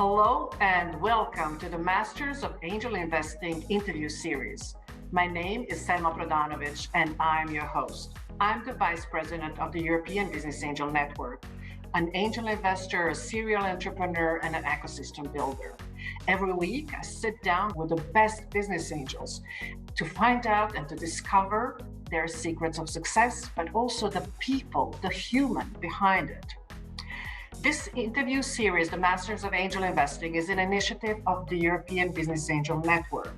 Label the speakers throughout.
Speaker 1: Hello and welcome to the Masters of Angel Investing interview series. My name is Selma Prodanovic and I'm your host. I'm the Vice President of the European Business Angel Network, an angel investor, a serial entrepreneur, and an ecosystem builder. Every week, I sit down with the best business angels to find out and to discover their secrets of success, but also the people, the human behind it. This interview series, the Masters of Angel Investing, is an initiative of the European Business Angel Network,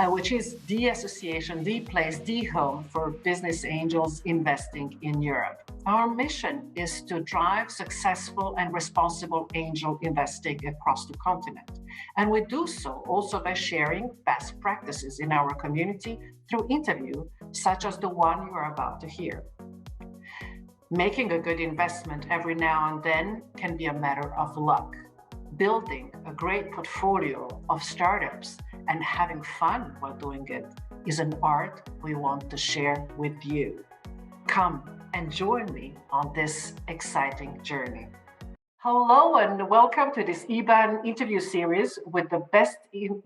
Speaker 1: which is the association, the place, the home for business angels investing in Europe. Our mission is to drive successful and responsible angel investing across the continent. And we do so also by sharing best practices in our community through interviews such as the one you are about to hear. Making a good investment every now and then can be a matter of luck. Building a great portfolio of startups and having fun while doing it is an art we want to share with you. Come and join me on this exciting journey. Hello and welcome to this EBAN interview series with the best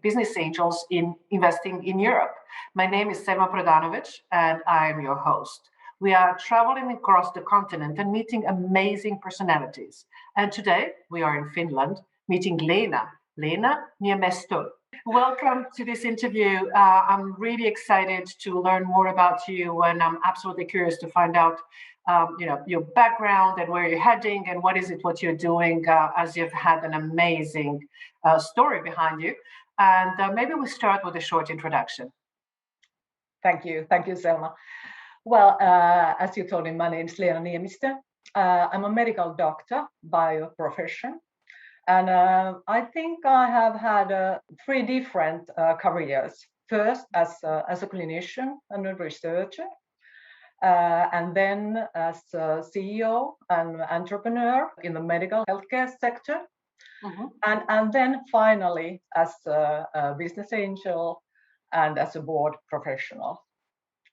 Speaker 1: business angels in investing in Europe. My name is Selma Prodanovic and I am your host. We are traveling across the continent and meeting amazing personalities. And today we are in Finland meeting Leena Niemisto. Welcome to this interview. I'm really excited to learn more about you, and I'm absolutely curious to find out your background and where you're heading and what you're doing, as you've had an amazing story behind you. And maybe we start with a short introduction.
Speaker 2: Thank you, Selma. Well, as you told me, my name is Leena Niemisto. I'm a medical doctor by profession. And I think I have had 3 different careers. First, as a clinician and a researcher, and then as a CEO and entrepreneur in the medical healthcare sector. Mm-hmm. And then finally as a business angel and as a board professional.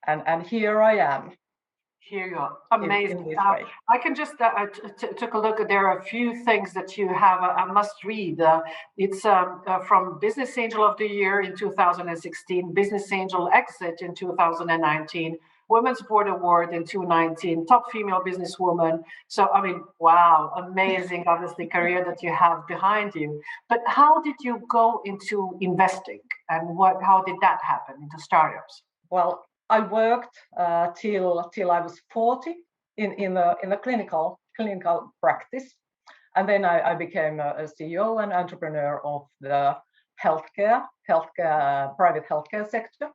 Speaker 2: And here I am.
Speaker 1: Here you are. Amazing. I can just took a look. There are a few things that you have. I must read. It's from Business Angel of the Year in 2016, Business Angel Exit in 2019, Women's Board Award in 2019, Top Female Businesswoman. So, I mean, wow, amazing, obviously, career that you have behind you. But how did you go into investing, and how did that happen into startups?
Speaker 2: Well, I worked till I was 40 in the clinical practice, and then I became a CEO and entrepreneur of the private healthcare sector,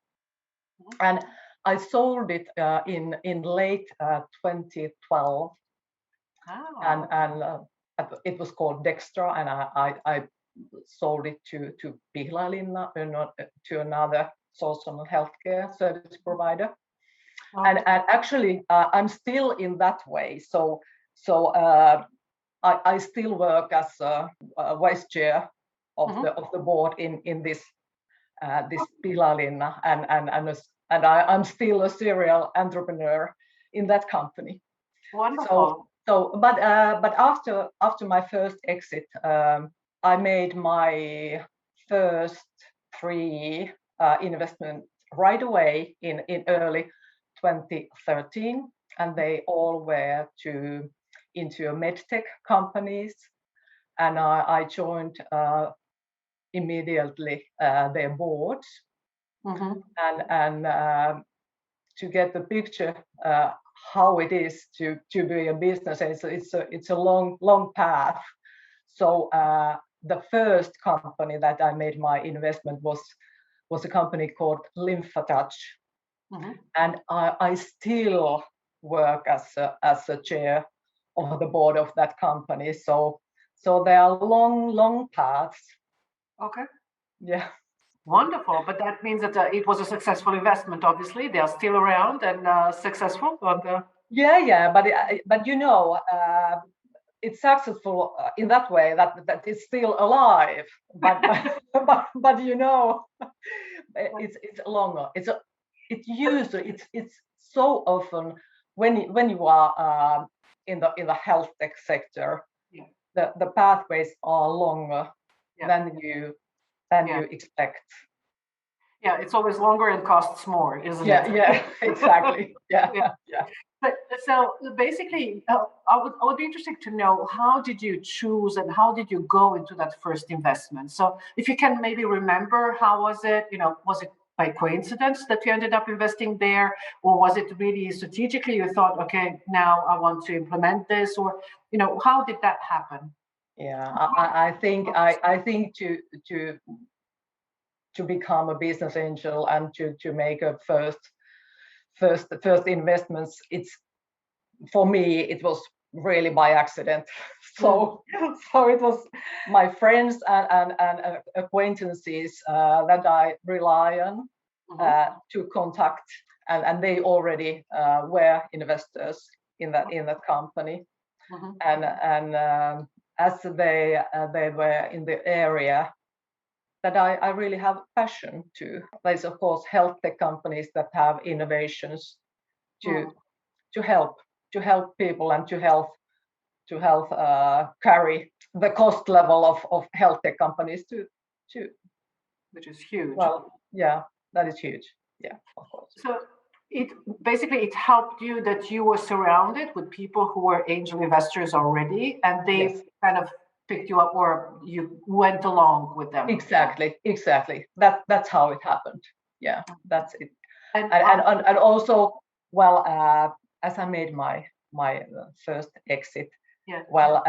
Speaker 2: and I sold it in late 2012, and it was called Dextra, and I sold it to Pihlajalinna, to another social healthcare service provider. Oh. And actually I'm still in that way, so I still work as a vice chair of the board in this Pihlajalinna, and I'm still a serial entrepreneur in that company.
Speaker 1: Wonderful.
Speaker 2: But after my first exit, I made my first 3 investment right away in early 2013, and they all were into medtech companies, and I joined immediately their boards, and to get the picture how it is to be a business. It's a long path. So the first company that I made my investment was a company called Lymphatouch, and I still work as a chair of the board of that company. So there are long paths.
Speaker 1: Okay.
Speaker 2: Yeah.
Speaker 1: Wonderful, but that means that it was a successful investment. Obviously, they are still around and successful.
Speaker 2: Yeah, but it's successful in that way that it's still alive, but it's longer. It's so often when you are in the health tech sector, the pathways are longer than you expect.
Speaker 1: Yeah, it's always longer and costs more, isn't
Speaker 2: it? Yeah, exactly. Yeah.
Speaker 1: But so basically, I would be interested to know, how did you choose and how did you go into that first investment? So if you can maybe remember, how was it? Was it by coincidence that you ended up investing there, or was it really strategically you thought, okay, now I want to implement this, or how did that happen?
Speaker 2: Yeah, I think to become a business angel and to make a first investments, it's, for me, it was really by accident. So it was my friends and acquaintances that I rely on to contact, and they already were investors in that company, and as they were in the area that I really have passion to. There's of course health tech companies that have innovations to help people and to help carry the cost level of health tech companies to
Speaker 1: which is huge.
Speaker 2: Well, yeah, that is huge. Yeah, of course.
Speaker 1: So it helped you that you were surrounded with people who were angel investors already, and they kind of picked you up, or you went along with them.
Speaker 2: Exactly. That's how it happened. Yeah, that's it. And also, well, as I made my first exit, well,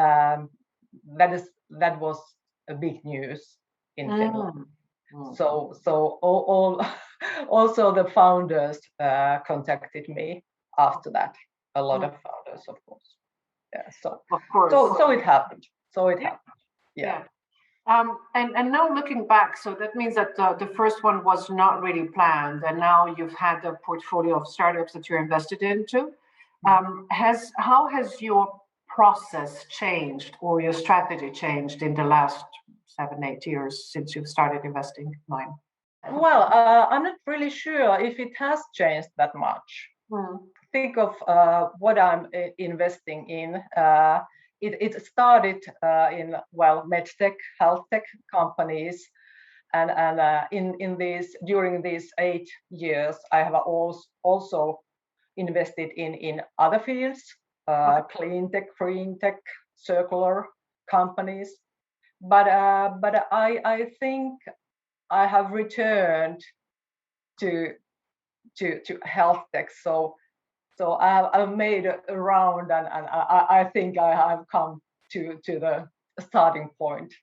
Speaker 2: that was a big news in Finland. So all also the founders contacted me after that. A lot of founders, of course. Yeah. So
Speaker 1: of course.
Speaker 2: So it happened. Yeah.
Speaker 1: And now looking back, so that means that the first one was not really planned, and now you've had a portfolio of startups that you're invested into. How has your process changed, or your strategy changed in the last 7-8 years since you've started investing?
Speaker 2: Well, I'm not really sure if it has changed that much. Think of what I'm investing in. It started in, well, medtech, health tech companies, and in these, during these 8 years, I have also invested in other fields, clean tech, green tech, circular companies. But I think I have returned to health tech. So I've made a round, and I think I have come to the starting point.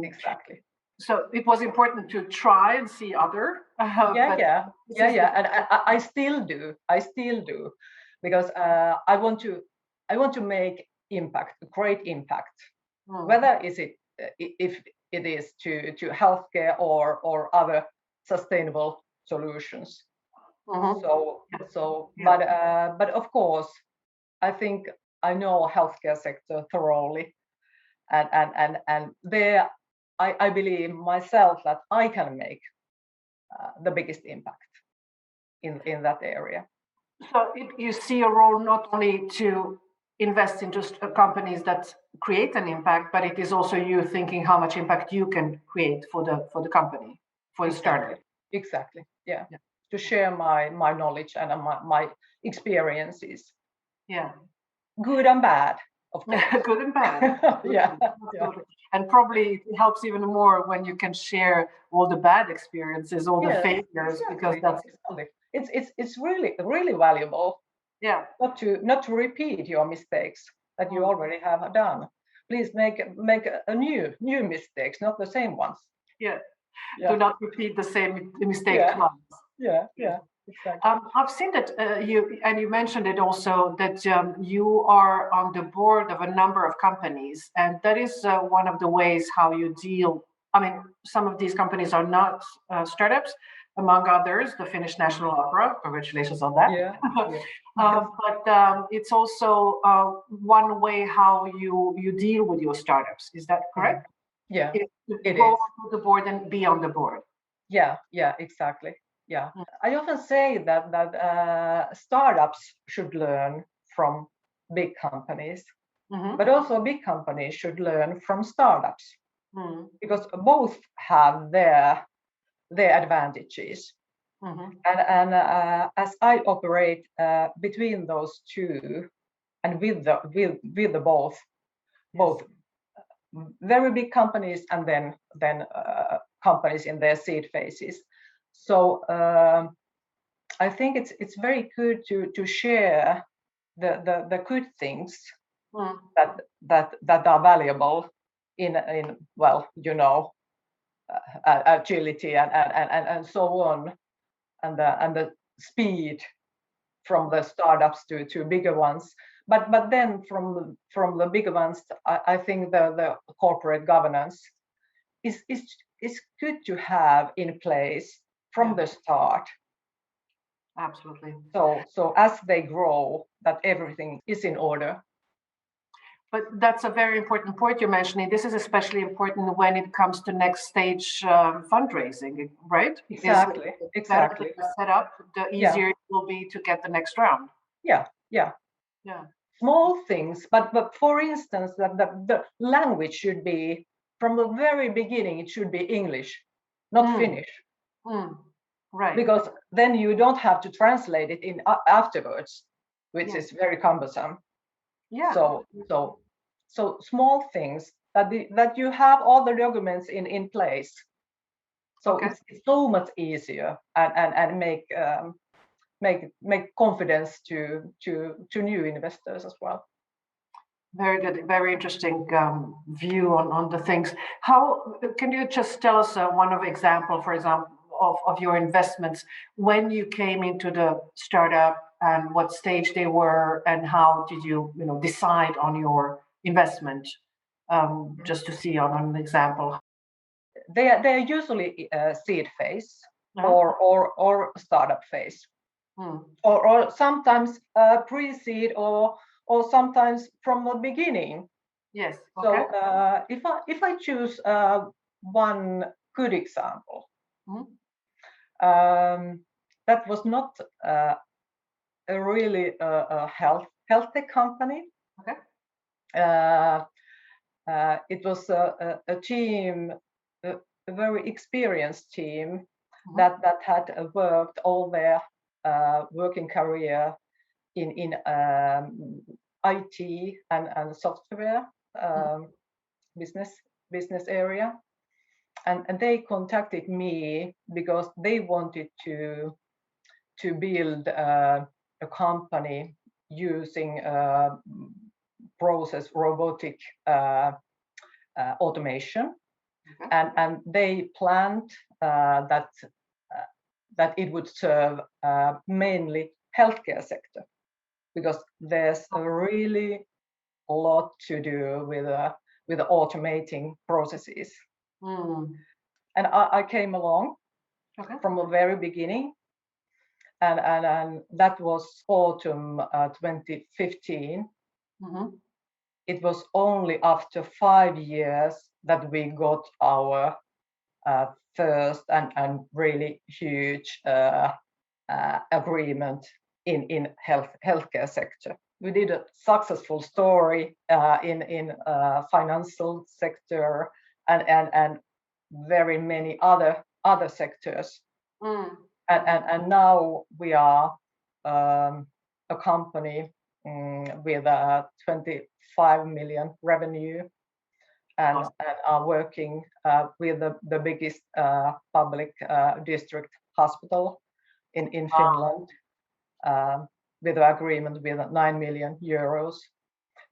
Speaker 2: Exactly.
Speaker 1: So it was important to try and see other.
Speaker 2: Yeah. And I still do, because I want to make impact, a great impact, whether if it is to healthcare or other sustainable solutions. But of course, I think I know healthcare sector thoroughly, and there I believe myself that I can make the biggest impact in that area.
Speaker 1: So you see a role not only to invest in just companies that create an impact, but it is also you thinking how much impact you can create for the company, for the startup.
Speaker 2: Exactly. Yeah. To share my knowledge and my experiences.
Speaker 1: Yeah.
Speaker 2: Good and bad, of course.
Speaker 1: Good and bad.
Speaker 2: Yeah.
Speaker 1: And probably it helps even more when you can share all the bad experiences, all the failures, because that's
Speaker 2: it's really valuable.
Speaker 1: Yeah.
Speaker 2: Not to repeat your mistakes that you already have done. Please make a new mistakes, not the same ones.
Speaker 1: Yeah. Do not repeat the same mistake twice.
Speaker 2: Yeah. Exactly.
Speaker 1: I've seen that you mentioned it also, that you are on the board of a number of companies, and that is one of the ways how you deal. I mean, some of these companies are not startups, among others, the Finnish National Opera. Congratulations on that.
Speaker 2: Yeah.
Speaker 1: But it's also one way how you deal with your startups. Is that correct?
Speaker 2: Yeah. It
Speaker 1: go
Speaker 2: is.
Speaker 1: on the board and be on the board.
Speaker 2: Yeah, exactly. Yeah. I often say that startups should learn from big companies, but also big companies should learn from startups. because both have their advantages. And as I operate between those two and with the both very big companies and then companies in their seed phases. So I think it's very good to share the good things that are valuable in well, you know, agility and so on, and the speed from the startups to bigger ones. But then from the bigger ones, I think the corporate governance is good to have in place from the start.
Speaker 1: Absolutely.
Speaker 2: So as they grow, that everything is in order.
Speaker 1: But that's a very important point you're mentioning. This is especially important when it comes to next stage fundraising, right?
Speaker 2: Exactly.
Speaker 1: Better the set up, the easier it will be to get the next round.
Speaker 2: Yeah. Small things, but for instance, that the language should be from the very beginning. It should be English, not Finnish.
Speaker 1: Right.
Speaker 2: Because then you don't have to translate it in afterwards, which is very cumbersome.
Speaker 1: Yeah.
Speaker 2: So small things that you have all the documents in place. So it's so much easier and make confidence to new investors as well.
Speaker 1: Very good, very interesting view on the things. How can you just tell us one of example, for example, of your investments when you came into the startup and what stage they were and how did you decide on your investment? Just to see on an example.
Speaker 2: They are usually seed phase or startup phase, or sometimes pre-seed or sometimes from the beginning.
Speaker 1: Yes.
Speaker 2: Okay. So if I choose one good example, that was not a really health tech company.
Speaker 1: Okay.
Speaker 2: It was a team, a very experienced team that had worked all their working career in IT and software business area, and they contacted me because they wanted to build a company using process robotic automation, and they planned that it would serve mainly healthcare sector, because there's a really lot to do with automating processes. And I came along from the very beginning, and that was autumn 2015. It was only after 5 years that we got our first and really huge agreement in healthcare sector. We did a successful story in financial sector and very many other sectors. And now we are a company with 25 million revenue, and are working with the biggest public district hospital in Finland, with an agreement with 9 million euros.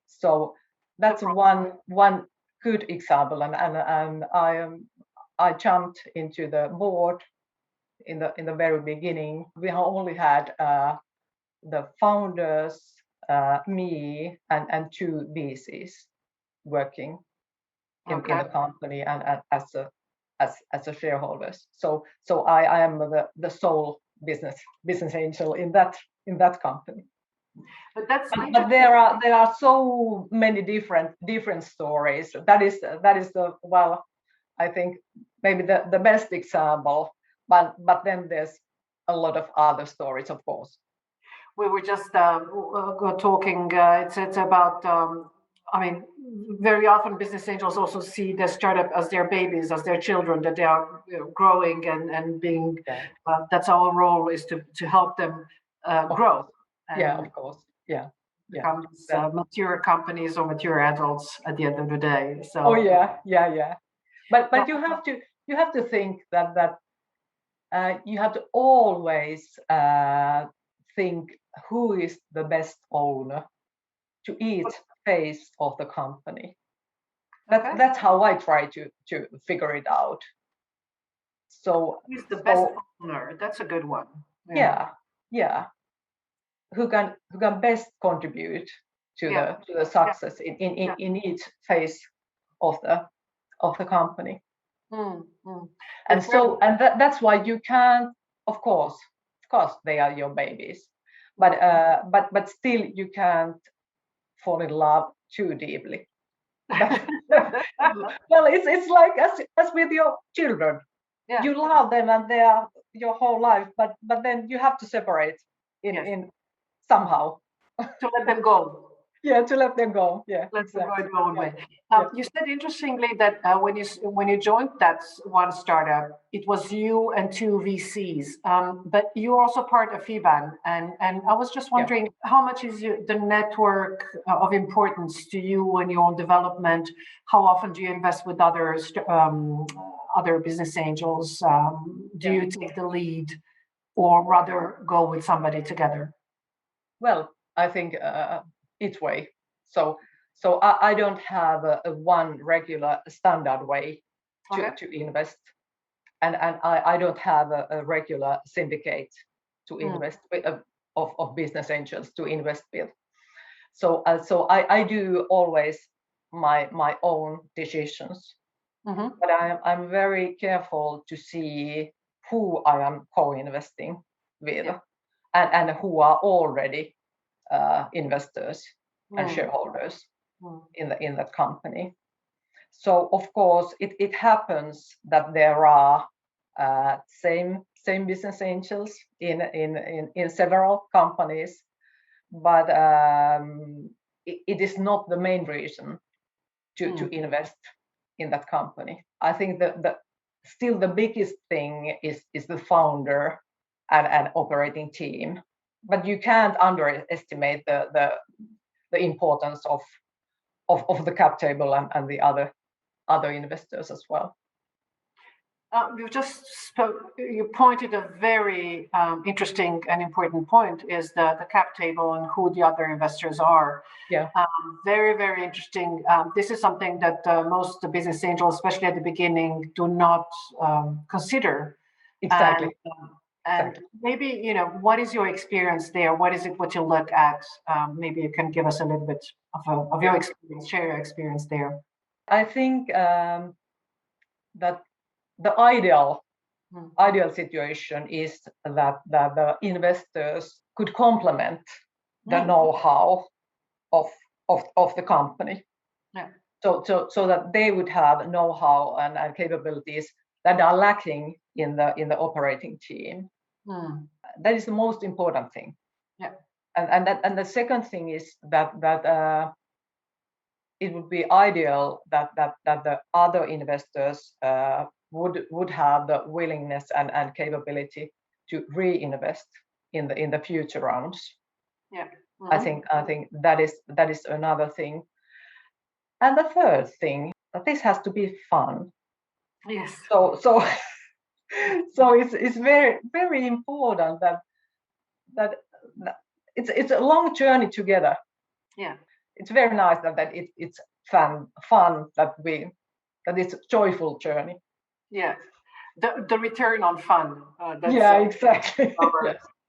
Speaker 2: So that's one good example, and I jumped into the board in the very beginning. We have only had the founders, me, and two VCs working in the company and as a shareholders. So I am the sole business angel in that company. But there are so many different stories. That is the, well, I think maybe the best example. But then there's a lot of other stories, of course.
Speaker 1: We were just talking. It's about I mean, very often business angels also see their startup as their babies, as their children, that they are growing and being. That's our role, is to help them grow
Speaker 2: Yeah,
Speaker 1: and
Speaker 2: of course. Yeah.
Speaker 1: become mature companies or mature adults at the end of the day. So.
Speaker 2: Oh yeah. But you have to think that you have to always think who is the best owner to each phase of the company. That's how I try to figure it out. So
Speaker 1: who's the best owner? That's a good one.
Speaker 2: Yeah. Who can best contribute to the success in each phase of the company. And so that's why you can't, of course they are your babies, but still you can't fall in love too deeply. Well, it's like as with your children. You love them and they are your whole life, but then you have to separate in somehow.
Speaker 1: To let them go.
Speaker 2: Yeah, to let them go. Yeah,
Speaker 1: let them go their own way.
Speaker 2: Yeah.
Speaker 1: You said interestingly that when you joined that one startup, it was you and two VCs, but you're also part of EBAN, and I was just wondering how much is the network of importance to you when you're on development? How often do you invest with other business angels? Do you take the lead, or rather go with somebody together?
Speaker 2: Well, I think each way. So I don't have a one regular standard way to invest, and I don't have a regular syndicate to invest with, of business angels to invest with. So I do always my own decisions, but I'm very careful to see who I am co-investing with, and who are already investors and shareholders in that company. So of course it happens that there are same business angels in several companies, but it is not the main reason to invest in that company. I think that still the biggest thing is the founder and operating team, but you can't underestimate the importance of the cap table and the other investors as well.
Speaker 1: You pointed a very interesting and important point, is the cap table and who the other investors are.
Speaker 2: Yeah.
Speaker 1: Very, very interesting. This is something that most business angels, especially at the beginning, do not consider.
Speaker 2: Exactly.
Speaker 1: And maybe, what is your experience there? What is it what you look at? Maybe you can give us a little bit of your experience, share your experience there.
Speaker 2: I think that the ideal situation is that the investors could complement the know-how of the company.
Speaker 1: Yeah.
Speaker 2: So that they would have know-how and capabilities that are lacking in the operating team. That is the most important thing.
Speaker 1: Yeah.
Speaker 2: And the second thing is that it would be ideal that the other investors would have the willingness and capability to reinvest in the future rounds.
Speaker 1: Yeah.
Speaker 2: I think that is another thing. And the third thing, that this has to be fun.
Speaker 1: Yes.
Speaker 2: So it's very, very important that it's a long journey together.
Speaker 1: Yeah.
Speaker 2: It's very nice that it's fun that it's a joyful journey.
Speaker 1: Yeah. The return on fun.
Speaker 2: Exactly.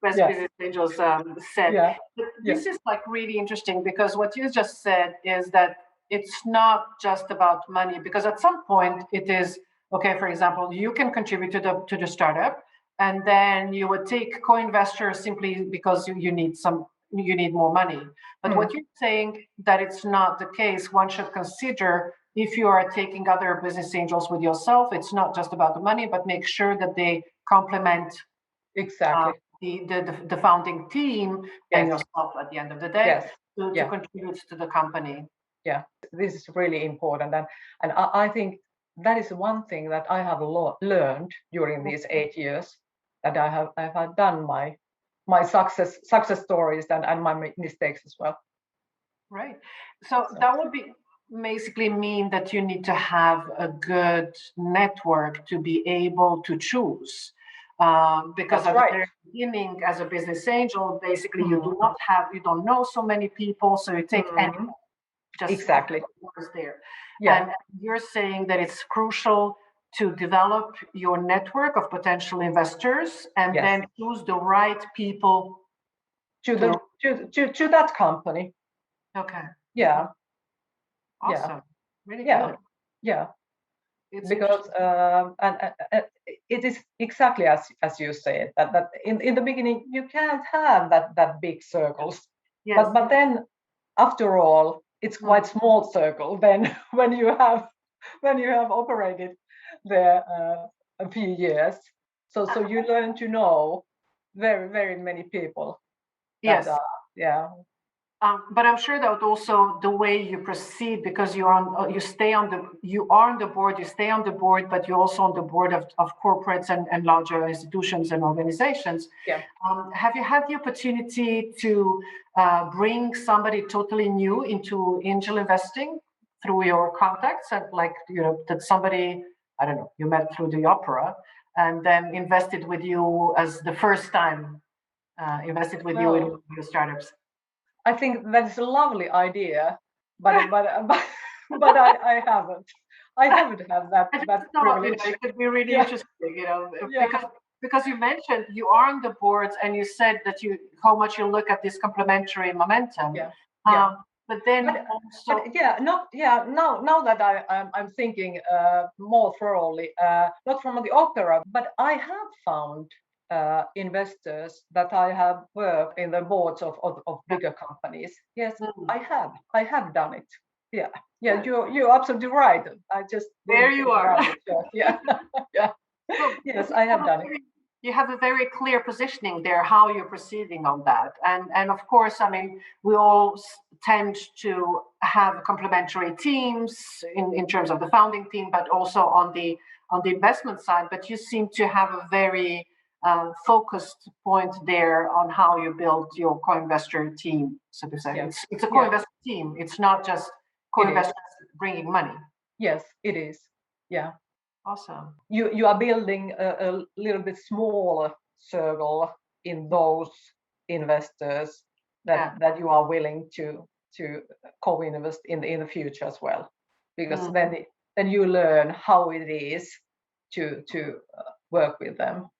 Speaker 1: Best business angels said.
Speaker 2: Yeah.
Speaker 1: This is like really interesting, because what you just said is that it's not just about money, because at some point it is, okay, for example, you can contribute to the startup, and then you would take co-investors simply because you need more money. But what you're saying, that it's not the case. One should consider, if you are taking other business angels with yourself, it's not just about the money, but make sure that they complement
Speaker 2: exactly
Speaker 1: the founding team and yourself at the end of the day to contribute to the company.
Speaker 2: Yeah, this is really important, and I think that is one thing that I have learned during these 8 years, that I have done my success stories and my mistakes as well.
Speaker 1: Right. So that would be basically mean that you need to have a good network to be able to choose. Because
Speaker 2: That's
Speaker 1: at the
Speaker 2: right.
Speaker 1: very beginning, as a business angel, basically you
Speaker 2: Mhm.
Speaker 1: don't know so many people, so you take anyone,
Speaker 2: Mhm.
Speaker 1: just
Speaker 2: Exactly.
Speaker 1: whoever's there.
Speaker 2: Yeah.
Speaker 1: And you're saying that it's crucial to develop your network of potential investors and
Speaker 2: Yes.
Speaker 1: then choose the right people
Speaker 2: To
Speaker 1: to.
Speaker 2: that company.
Speaker 1: Okay.
Speaker 2: Yeah. Yeah.
Speaker 1: Awesome. Really
Speaker 2: Yeah.
Speaker 1: good.
Speaker 2: Yeah.
Speaker 1: It's
Speaker 2: Because
Speaker 1: interesting.
Speaker 2: it is exactly as you said, that in the beginning you can't have that big circles,
Speaker 1: Yes.
Speaker 2: but then after all it's quite small circle then when you have operated there a few years, so you learn to know very many people that
Speaker 1: Yes.
Speaker 2: yeah.
Speaker 1: But I'm sure that also the way you proceed, because you are on the board, you stay on the board, but you're also on the board of corporates and larger institutions and organizations.
Speaker 2: Yeah.
Speaker 1: Have you had the opportunity to bring somebody totally new into angel investing through your contacts, and like, that somebody, I don't know, you met through the opera and then invested with you as the first time, invested with you in
Speaker 2: Well,
Speaker 1: your startups?
Speaker 2: I think that is a lovely idea, but I haven't had
Speaker 1: I
Speaker 2: that
Speaker 1: just thought,
Speaker 2: privilege.
Speaker 1: it could be really
Speaker 2: Yeah,
Speaker 1: interesting,
Speaker 2: yeah,
Speaker 1: because you mentioned you are on the boards and you said that how much you look at this complementary momentum.
Speaker 2: yeah, yeah.
Speaker 1: But then
Speaker 2: But
Speaker 1: also,
Speaker 2: yeah, not yeah. Now that I'm thinking more thoroughly, not from the opera, but I have found investors that I have worked in the boards of bigger companies. Yes,
Speaker 1: mm,
Speaker 2: I have done it. Yeah, yeah. You're absolutely right. I just
Speaker 1: there
Speaker 2: didn't
Speaker 1: you
Speaker 2: think
Speaker 1: are.
Speaker 2: around it. So, yeah, yeah.
Speaker 1: Well,
Speaker 2: Yes, I have done it.
Speaker 1: you have a very clear positioning there, how you're proceeding on that. And of course, I mean, we all tend to have complementary teams in terms of the founding team, but also on the investment side. But you seem to have a very focused point there on how you build your co-investor team, so to say.
Speaker 2: Yeah,
Speaker 1: It's a
Speaker 2: yeah.
Speaker 1: co-investor team. It's not just
Speaker 2: It is.
Speaker 1: co-investors bringing money.
Speaker 2: Yes, it is. Yeah.
Speaker 1: Awesome.
Speaker 2: You are building a little bit smaller circle in those investors
Speaker 1: Yeah.
Speaker 2: that you are willing to co-invest in the future as well, because
Speaker 1: Mm.
Speaker 2: then you learn how it is to work with them,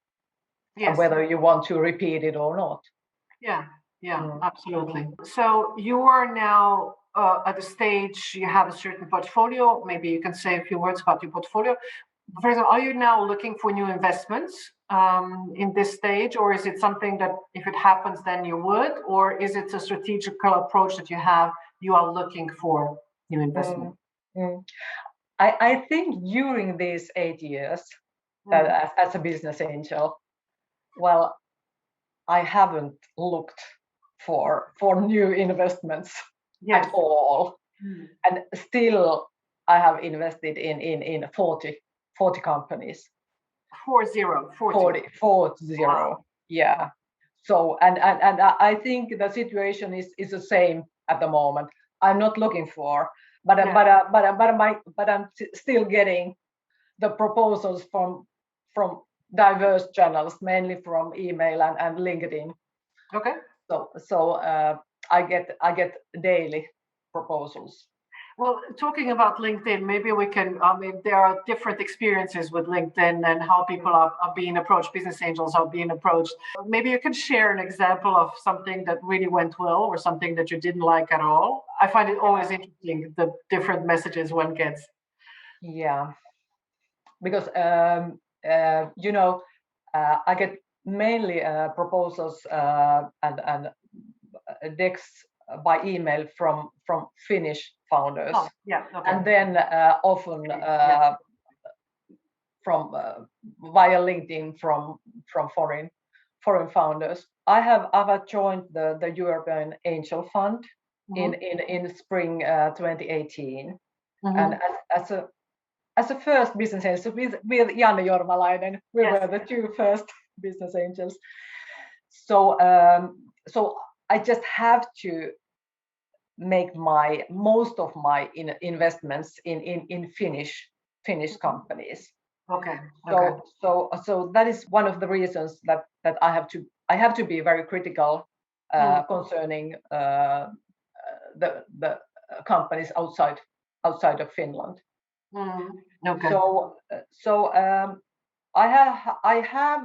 Speaker 2: and
Speaker 1: Yes.
Speaker 2: whether you want to repeat it or not.
Speaker 1: Yeah, yeah,
Speaker 2: Mm.
Speaker 1: absolutely. So you are now at the stage, you have a certain portfolio. Maybe you can say a few words about your portfolio. For example, are you now looking for new investments in this stage, or is it something that if it happens, then you would, or is it a strategical approach that you are looking for new investment?
Speaker 2: Mm. Mm. I think during these 8 years that
Speaker 1: Mm.
Speaker 2: as a business angel, well, I haven't looked for new investments at
Speaker 1: Yes.
Speaker 2: all,
Speaker 1: Mm.
Speaker 2: and still I have invested in 40 companies.
Speaker 1: 40.
Speaker 2: 40. Yeah. So and I think the situation is the same at the moment. I'm not looking for,
Speaker 1: Yeah.
Speaker 2: but I'm still getting the proposals from diverse channels, mainly from email and LinkedIn.
Speaker 1: Okay.
Speaker 2: So I get daily proposals.
Speaker 1: Well, talking about LinkedIn, maybe we can, I mean, there are different experiences with LinkedIn and how people are being approached, business angels are being approached. Maybe you can share an example of something that really went well or something that you didn't like at all. I find it always interesting, the different messages one gets.
Speaker 2: Yeah, because I get mainly proposals and decks by email from Finnish founders,
Speaker 1: Oh, yeah, okay.
Speaker 2: and then often
Speaker 1: Yeah.
Speaker 2: from via LinkedIn from foreign founders. I've joined the European Angel Fund, in spring 2018, and
Speaker 1: Mm-hmm.
Speaker 2: as a first business angel with Janne Jormalainen, we
Speaker 1: Yes.
Speaker 2: were the two first business angels. So so I just have to make most of my investments in Finnish companies.
Speaker 1: Okay. Okay.
Speaker 2: So that is one of the reasons that I have to be very critical concerning the companies outside of Finland.
Speaker 1: Okay.
Speaker 2: So I have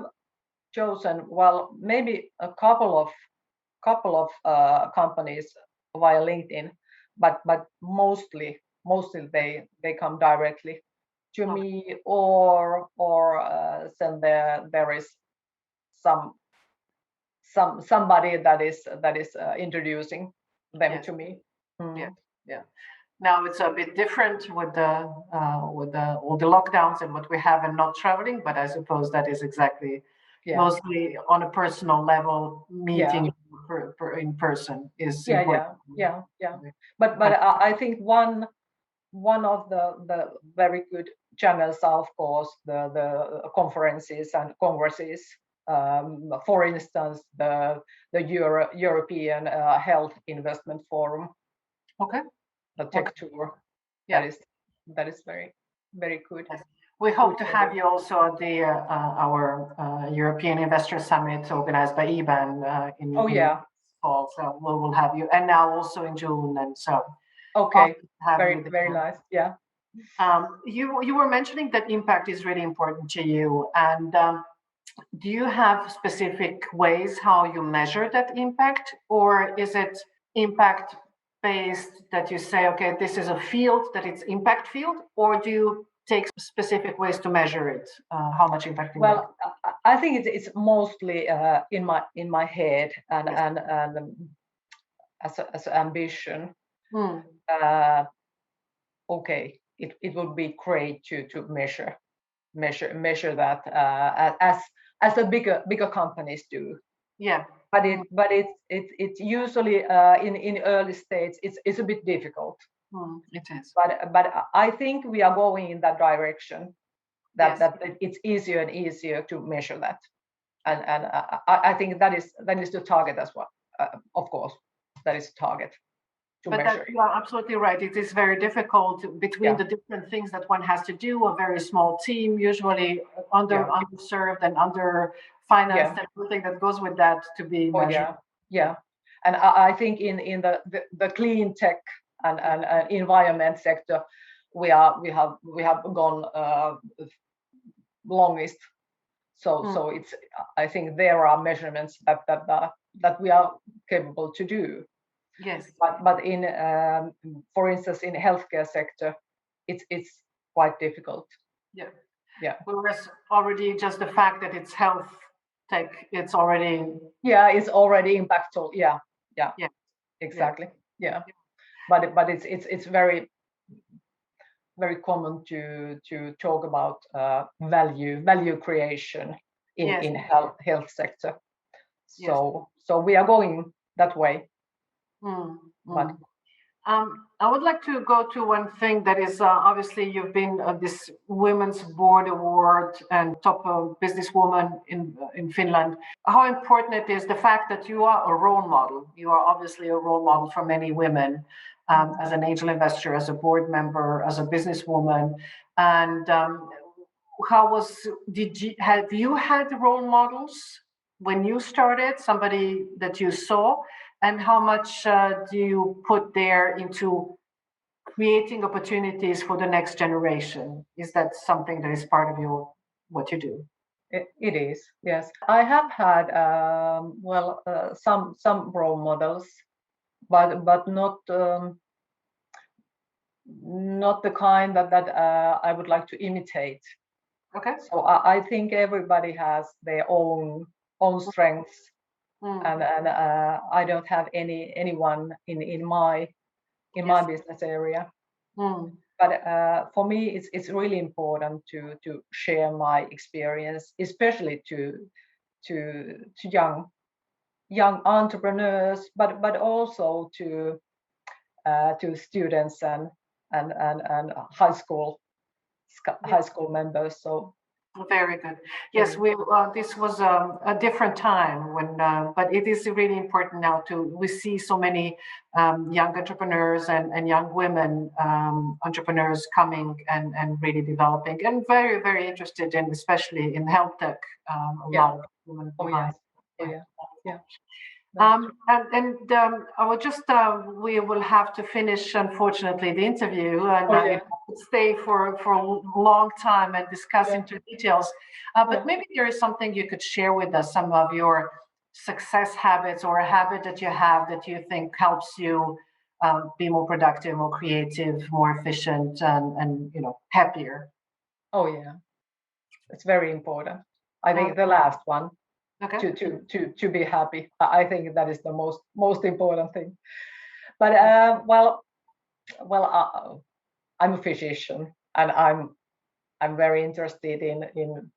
Speaker 2: chosen, well, maybe a couple of companies via LinkedIn, but mostly they come directly to
Speaker 1: Okay.
Speaker 2: me, or then there is somebody that is introducing them
Speaker 1: Yes.
Speaker 2: to me.
Speaker 1: Yeah. Yeah. Now it's a bit different with the all the lockdowns and what we have and not traveling, but I suppose that is exactly
Speaker 2: Yeah,
Speaker 1: mostly on a personal level,
Speaker 2: yeah,
Speaker 1: meeting in person is
Speaker 2: yeah,
Speaker 1: important.
Speaker 2: yeah. But
Speaker 1: Okay.
Speaker 2: I think one of the very good channels are, of course, the conferences and congresses. For instance, the European Health Investment Forum,
Speaker 1: Okay.
Speaker 2: the
Speaker 1: Okay.
Speaker 2: tech tour.
Speaker 1: Yeah.
Speaker 2: That is very good.
Speaker 1: Yes. We
Speaker 2: Good
Speaker 1: hope to
Speaker 2: for
Speaker 1: have
Speaker 2: me.
Speaker 1: you also at the our European Investor Summit organized by EBAN
Speaker 2: Oh
Speaker 1: in
Speaker 2: yeah.
Speaker 1: fall. So we'll have you, and now also in June, and so
Speaker 2: Okay.
Speaker 1: awesome to have you
Speaker 2: Very
Speaker 1: there.
Speaker 2: nice. Yeah.
Speaker 1: You were mentioning that impact is really important to you, and do you have specific ways how you measure that impact, or is it impact based that you say, okay, this is a field that it's impact field, or do you take specific ways to measure it, how much impact you make?
Speaker 2: Well, I think it's mostly in my head
Speaker 1: Yes.
Speaker 2: and as an ambition.
Speaker 1: Hmm.
Speaker 2: Okay, it would be great to measure that as the bigger companies do.
Speaker 1: Yeah.
Speaker 2: But it's usually in early stages it's a bit difficult.
Speaker 1: It is.
Speaker 2: But I think we are going in that direction.
Speaker 1: Yes.
Speaker 2: That it's easier and easier to measure that, and I think that is the target as well. Of course, that is the target to
Speaker 1: But that
Speaker 2: measure it.
Speaker 1: you are absolutely right. It is very difficult between
Speaker 2: Yeah,
Speaker 1: the different things that one has to do. A very small team, usually
Speaker 2: yeah,
Speaker 1: underserved and under financed,
Speaker 2: yeah.
Speaker 1: and everything that goes with that to be
Speaker 2: Oh
Speaker 1: measured.
Speaker 2: yeah. And I think in the clean tech and environment sector, we have gone longest. So it's, I think there are measurements that we are capable to do.
Speaker 1: Yes.
Speaker 2: But in for instance in healthcare sector, it's quite difficult.
Speaker 1: Yeah.
Speaker 2: Yeah.
Speaker 1: Whereas already just the fact that it's health tech, it's already.
Speaker 2: Yeah, it's already impactful. Yeah.
Speaker 1: Yeah.
Speaker 2: Exactly. Yeah. But it's very common to talk about value creation
Speaker 1: Yes.
Speaker 2: in health sector.
Speaker 1: Yes.
Speaker 2: So we are going that way.
Speaker 1: Mm,
Speaker 2: But
Speaker 1: mm. I would like to go to one thing that is obviously you've been this Women's Board Award and top businesswoman in Finland. How important it is the fact that you are a role model. You are obviously a role model for many women as an angel investor, as a board member, as a businesswoman. And have you had role models when you started? Somebody that you saw? And how much do you put there into creating opportunities for the next generation? Is that something that is part of what you do?
Speaker 2: it is, yes. I have had some role models, but not the kind that I would like to imitate.
Speaker 1: Okay.
Speaker 2: So I think everybody has their own strengths, and I don't have anyone in my
Speaker 1: Yes.
Speaker 2: business area.
Speaker 1: Mm.
Speaker 2: But for me, it's really important to share my experience, especially to young entrepreneurs, but also to to students and high school members. So
Speaker 1: very good. Yes, we this was a different time when, but it is really important now to we see so many young entrepreneurs and young women entrepreneurs coming and really developing and very very interested in especially in health tech. A lot of women behind.
Speaker 2: Yeah.
Speaker 1: I will just, we will have to finish, unfortunately, the interview, and I could stay for a long time and discuss into details. But maybe there is something you could share with us, some of your success habits or a habit that you have that you think helps you be more productive, more creative, more efficient, and happier.
Speaker 2: Oh yeah, it's very important. I think the last one.
Speaker 1: Okay.
Speaker 2: To be happy. I think that is the most important thing. But I'm a physician, and I'm very interested in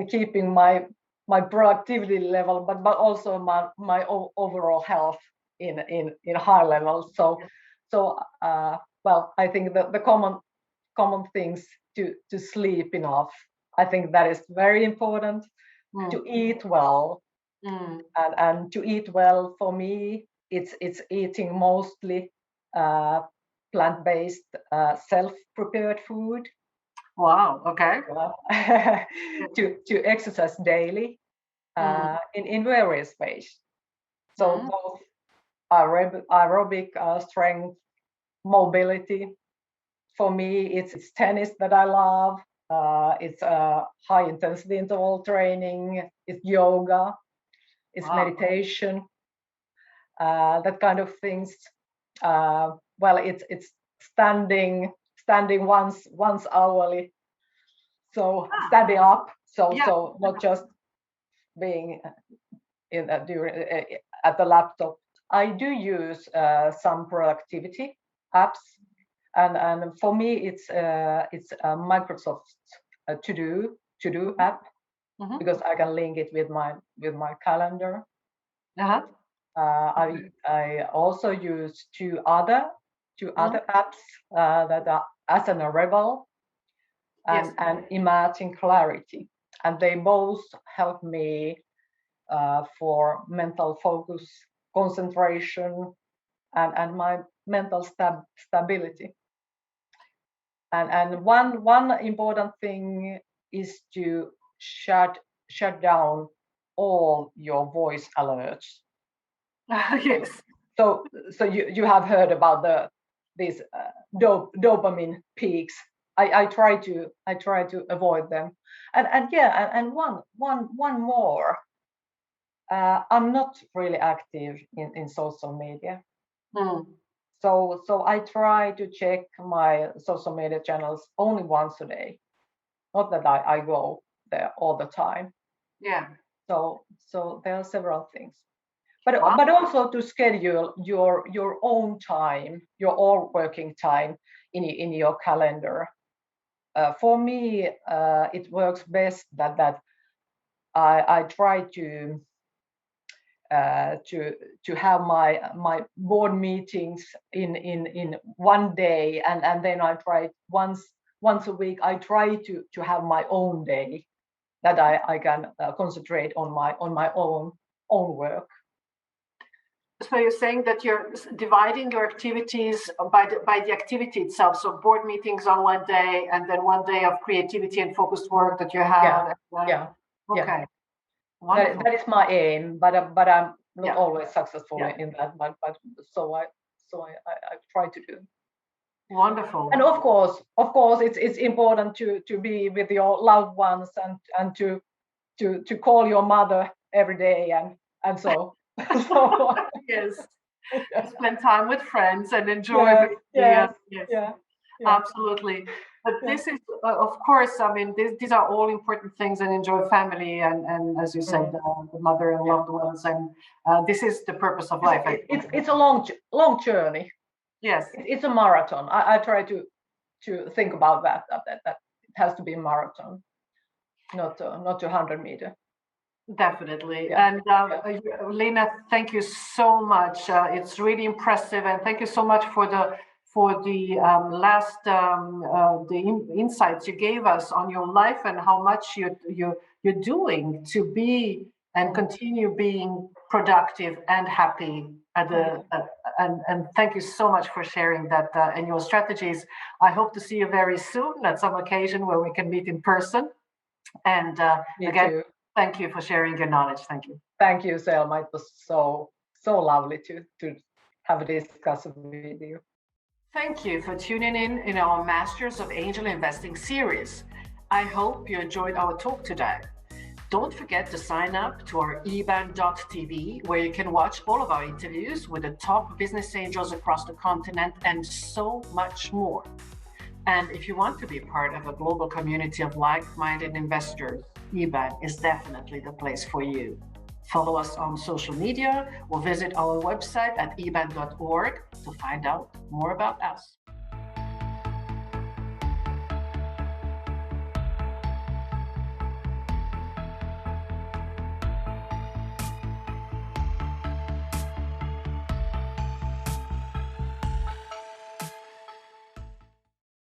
Speaker 2: keeping my productivity level, but also my overall health in high levels. So I think the common things to sleep enough. I think that is very important. To eat well, and to eat well for me, it's eating mostly plant-based, self-prepared food.
Speaker 1: Wow. Okay.
Speaker 2: To exercise daily in various ways. So both aerobic strength, mobility. For me, it's tennis that I love. It's high intensity interval training. It's yoga. It's meditation. That kind of things. It's standing once hourly. So standing up. So not just being at the laptop. I do use some productivity apps. And for me, it's Microsoft To Do app, because I can link it with my calendar. I also use two other apps that are Asana Rebel and Imagine Clarity, and they both help me for mental focus, concentration, and my mental stability. And one important thing is to shut down all your voice alerts.
Speaker 1: Yes.
Speaker 2: So you have heard about these dopamine peaks. I try to avoid them. And one more. I'm not really active in social media. So I try to check my social media channels only once a day. Not that I go there all the time.
Speaker 1: Yeah.
Speaker 2: So there are several things. But also to schedule your own time, your own working time in your calendar. For me, it works best that I try to have my board meetings in one day, and then I try once a week. I try to have my own day that I can concentrate on my own work.
Speaker 1: So you're saying that you're dividing your activities by the activity itself. So board meetings on one day, and then one day of creativity and focused work that you have.
Speaker 2: Yeah.
Speaker 1: Okay.
Speaker 2: That is my aim, but I'm not always successful in that. But so I try to do.
Speaker 1: Wonderful.
Speaker 2: And of course, it's important to be with your loved ones and to call your mother every day and so.
Speaker 1: Yes. Spend time with friends and enjoy.
Speaker 2: Yes.
Speaker 1: Absolutely. But this is, of course, I mean, these are all important things, and enjoy family and as you said, the mother and loved ones, and this is the purpose of life.
Speaker 2: It's a long journey.
Speaker 1: Yes.
Speaker 2: It's a marathon. I try to think about that it has to be a marathon, not a 100-meter.
Speaker 1: Definitely.
Speaker 2: Yeah.
Speaker 1: And Leena, thank you so much. It's really impressive, and thank you so much for the last insights you gave us on your life and how much you're doing to be and continue being productive and happy at the and thank you so much for sharing that and your strategies. I hope to see you very soon at some occasion where we can meet in person. And
Speaker 2: Me
Speaker 1: again,
Speaker 2: too.
Speaker 1: thank you for sharing your knowledge. Thank you.
Speaker 2: Thank you, Selma. It was so lovely to have a discussion with you.
Speaker 1: Thank you for tuning in our Masters of Angel Investing series. I hope you enjoyed our talk today. Don't forget to sign up to our EBAN.tv, where you can watch all of our interviews with the top business angels across the continent and so much more. And if you want to be part of a global community of like-minded investors, EBAN is definitely the place for you. Follow us on social media or visit our website at eban.org to find out more about us.